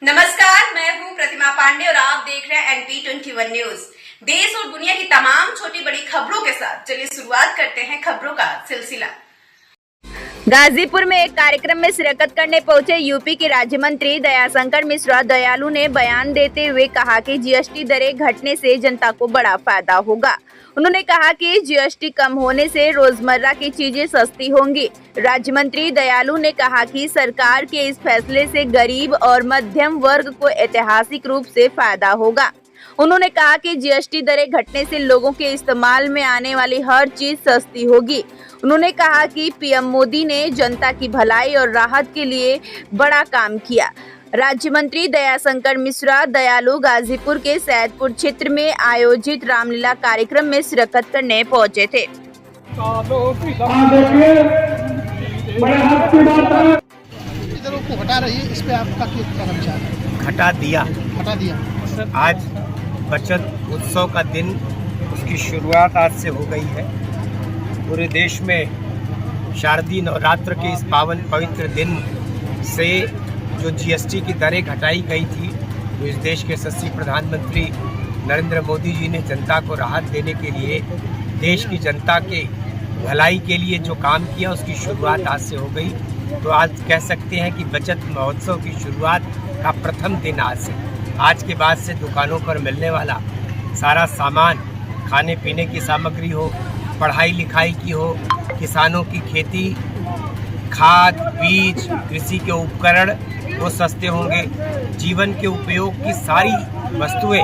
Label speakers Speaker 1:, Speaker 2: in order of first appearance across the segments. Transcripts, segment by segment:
Speaker 1: नमस्कार, मैं हूं प्रतिमा पांडे और आप देख रहे हैं NP21 न्यूज। देश और दुनिया की तमाम छोटी बड़ी खबरों के साथ चलिए शुरुआत करते हैं खबरों का सिलसिला।
Speaker 2: गाजीपुर में एक कार्यक्रम में शिरकत करने पहुंचे यूपी के राज्य मंत्री दयाशंकर मिश्रा दयालु ने बयान देते हुए कहा कि जीएसटी दरें घटने से जनता को बड़ा फायदा होगा। उन्होंने कहा कि जीएसटी कम होने से रोजमर्रा की चीजें सस्ती होंगी। राज्य मंत्री दयालु ने कहा कि सरकार के इस फैसले से गरीब और मध्यम वर्ग को ऐतिहासिक रूप से फायदा होगा। उन्होंने कहा कि जीएसटी दरें घटने से लोगों के इस्तेमाल में आने वाली हर चीज सस्ती होगी। उन्होंने कहा कि पीएम मोदी ने जनता की भलाई और राहत के लिए बड़ा काम किया। राज्य मंत्री दयाशंकर मिश्रा दयालु गाजीपुर के सैदपुर क्षेत्र में आयोजित रामलीला कार्यक्रम में शिरकत करने पहुंचे थे।
Speaker 3: दरों को हटा रही है, इस पे आपका क्या विचार है?
Speaker 4: हटा दिया। आज बचत उत्सव का दिन, उसकी शुरुआत आज से हो गई है। पूरे देश में शारदीय नवरात्र के इस पावन पवित्र दिन से जो जीएसटी की दरें घटाई गई थी, तो इस देश के यशस्वी प्रधानमंत्री नरेंद्र मोदी जी ने जनता को राहत देने के लिए, देश की जनता के भलाई के लिए जो काम किया, उसकी शुरुआत आज से हो गई। तो आज कह सकते हैं कि बचत महोत्सव की शुरुआत का प्रथम दिन आज से। आज के बाद से दुकानों पर मिलने वाला सारा सामान, खाने पीने की सामग्री हो, पढ़ाई लिखाई की हो, किसानों की खेती, खाद, बीज, कृषि के उपकरण वो सस्ते होंगे। जीवन के उपयोग की सारी वस्तुएं,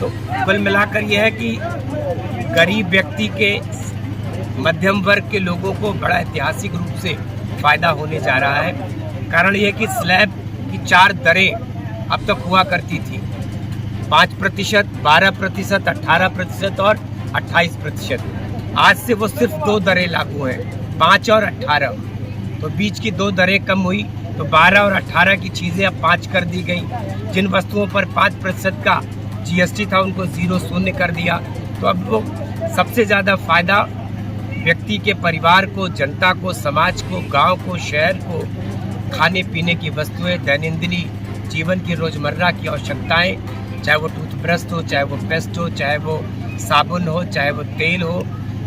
Speaker 4: तो कुल मिलाकर यह है कि गरीब व्यक्ति के, मध्यम वर्ग के लोगों को बड़ा ऐतिहासिक रूप से फायदा होने जा रहा है। कारण यह कि स्लैब की 4 दरें अब तक हुआ करती थी, 5%, 12%, 18% और 28%। आज से वो सिर्फ 2 दरें लागू हैं, 5 और 18। तो बीच की 2 दरें कम हुई, तो 12 और 18 की चीज़ें अब 5 कर दी गई। जिन वस्तुओं पर 5% का जीएसटी था, उनको 0 कर दिया। तो अब वो सबसे ज़्यादा फ़ायदा व्यक्ति के परिवार को, जनता को, समाज को, गांव को, शहर को, खाने पीने की वस्तुएं, दैनंदिनी जीवन की रोज़मर्रा की आवश्यकताएं, चाहे वो टूथब्रश हो, चाहे वो पेस्ट हो, चाहे वो साबुन हो, चाहे वो तेल हो,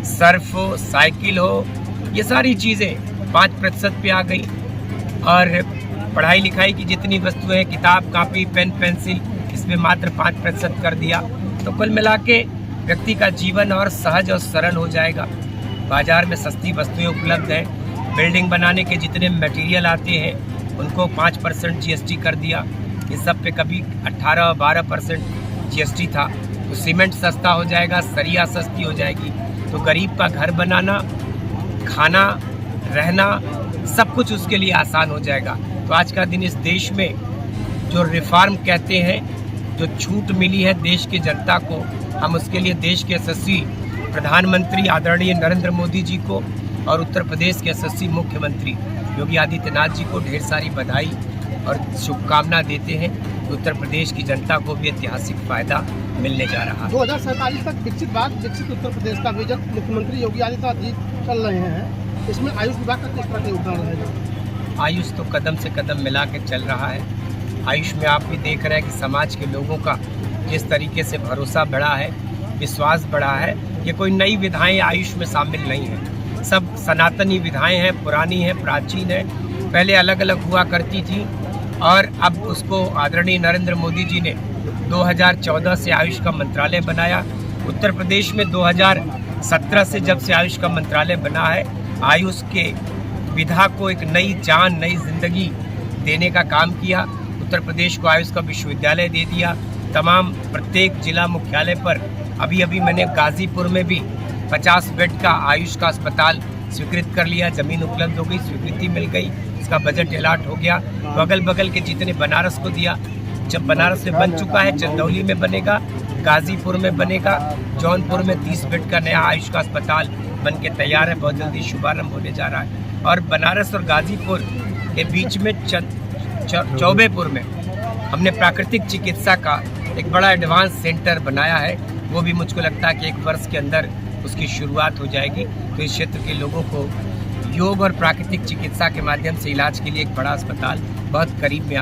Speaker 4: सर्फ हो, साइकिल हो, ये सारी चीज़ें 5% पे आ गई। और पढ़ाई लिखाई की जितनी वस्तुएं हैं, किताब, कापी, पेन, पेंसिल, इसमें मात्र 5% कर दिया। तो कुल मिला के व्यक्ति का जीवन और सहज और सरल हो जाएगा। बाजार में सस्ती वस्तुएं उपलब्ध हैं। बिल्डिंग बनाने के जितने मटेरियल आते हैं, उनको 5% जीएसटी कर दिया। इस सब पे कभी 18 और 12% जीएसटी था। तो सीमेंट सस्ता हो जाएगा, सरिया सस्ती हो जाएगी। तो गरीब का घर बनाना, खाना, रहना, सब कुछ उसके लिए आसान हो जाएगा। तो आज का दिन इस देश में जो रिफॉर्म कहते हैं, जो छूट मिली है देश की जनता को, हम उसके लिए देश के यशस्वी प्रधानमंत्री आदरणीय नरेंद्र मोदी जी को और उत्तर प्रदेश के यशस्वी मुख्यमंत्री योगी आदित्यनाथ जी को ढेर सारी बधाई और शुभकामना देते हैं। उत्तर प्रदेश की जनता को भी ऐतिहासिक फायदा मिलने जा रहा है।
Speaker 3: 2047 तक विकसित भारत, विकसित उत्तर प्रदेश का विजन मुख्यमंत्री योगी आदित्यनाथ जी चल रहे हैं। इसमें आयुष विभाग का किस तरह का योगदान रहेगा?
Speaker 4: आयुष तो कदम से कदम मिला के चल रहा है। आयुष में आप भी देख रहे हैं कि समाज के लोगों का जिस तरीके से भरोसा बढ़ा है, विश्वास बढ़ा है। ये कोई नई विधाएं आयुष में शामिल नहीं है, सब सनातनी विधाएं हैं, पुरानी हैं, प्राचीन हैं, पहले अलग अलग हुआ करती थी। और अब उसको आदरणीय नरेंद्र मोदी जी ने 2014 से आयुष का मंत्रालय बनाया। उत्तर प्रदेश में 2017 से जब से आयुष का मंत्रालय बना है, आयुष के विधा को एक नई जान, नई जिंदगी देने का काम किया। उत्तर प्रदेश को आयुष का विश्वविद्यालय दे दिया। तमाम प्रत्येक जिला मुख्यालय पर अभी मैंने गाजीपुर में भी 50 बेड का आयुष का अस्पताल स्वीकृत कर लिया। ज़मीन उपलब्ध हो गई, स्वीकृति मिल गई, इसका बजट अलॉट हो गया। बगल बगल के जितने, बनारस को दिया, जब बनारस में बन चुका है, चंदौली में बनेगा, गाजीपुर में बनेगा, जौनपुर में 30 बेड का नया आयुष का अस्पताल बन के तैयार है, बहुत जल्दी शुभारंभ होने जा रहा है। और बनारस और गाजीपुर के बीच में चौबेपुर में हमने प्राकृतिक चिकित्सा का एक बड़ा एडवांस सेंटर बनाया है। वो भी मुझको लगता है कि 1 वर्ष के अंदर उसकी शुरुआत हो जाएगी। तो इस क्षेत्र के लोगों को योग और प्राकृतिक चिकित्सा के माध्यम से इलाज के लिए एक बड़ा अस्पताल बहुत करीब में